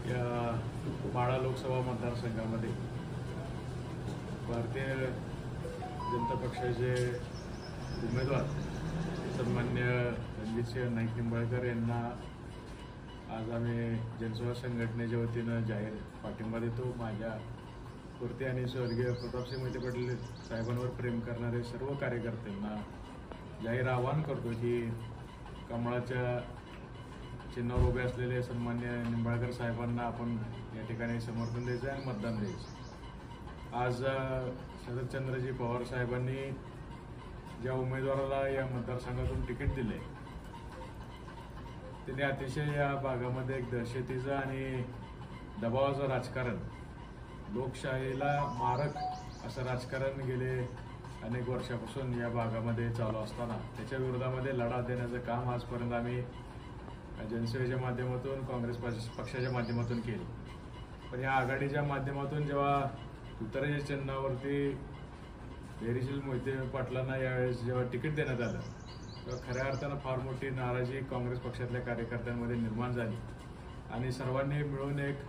या माढा लोकसभा मतदारसंघामध्ये भारतीय जनता पक्षाचे उमेदवार सन्मान्य रणजितसिंह नाईक निंबाळकर यांना आज आम्ही जनसेवा संघटनेच्या वतीनं जाहीर पाठिंबा देतो। माझ्या कुर्ते आणि स्वर्गीय प्रतापसिंह मोहिते पाटील साहेबांवर प्रेम करणारे सर्व कार्यकर्त्यांना जाहीर आवाहन करतो की कमळाच्या चिन्हावर उभे असलेले सन्मान्य निंबाळकर साहेबांना आपण या ठिकाणी समर्थन द्यायचं आणि मतदान द्यायचं। आज शरदचंद्रजी पवार साहेबांनी ज्या उमेदवाराला या मतदारसंघातून तिकीट दिले त्यांनी अतिशय या भागामध्ये एक दहशतीचं आणि दबावाचं राजकारण, लोकशाहीला मारक असं राजकारण गेले अनेक वर्षापासून या भागामध्ये चालू असताना त्याच्या विरोधामध्ये लढा देण्याचं काम आजपर्यंत आम्ही जनसेवेच्या माध्यमातून, काँग्रेस पक्षाच्या माध्यमातून केलं। पण या आघाडीच्या माध्यमातून जेव्हा तुतारीच्या चिन्हावरती धैर्यशील मोहिते पाटलांना यावेळेस जेव्हा तिकीट देण्यात आलं तेव्हा खऱ्या अर्थानं फार मोठी नाराजी काँग्रेस पक्षातल्या कार्यकर्त्यांमध्ये निर्माण झाली आणि सर्वांनी मिळून एक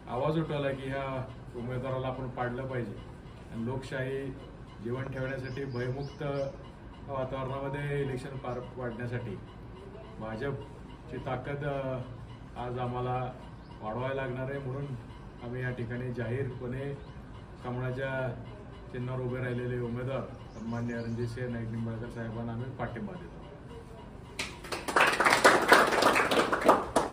आवाज उठवला की ह्या उमेदवाराला आपण पाडलं पाहिजे आणि लोकशाही जीवन ठेवण्यासाठी, भयमुक्त वातावरणामध्ये इलेक्शन पार पाडण्यासाठी भाजपची ताकद आज आम्हाला वाढवायला लागणार आहे। म्हणून आम्ही या ठिकाणी जाहीरपणे कमळाच्या चिन्हावर उभे राहिलेले उमेदवार सन्मान्य रणजितसिंह नाईक निंबाळकर साहेबांना आम्ही पाठिंबा देतो।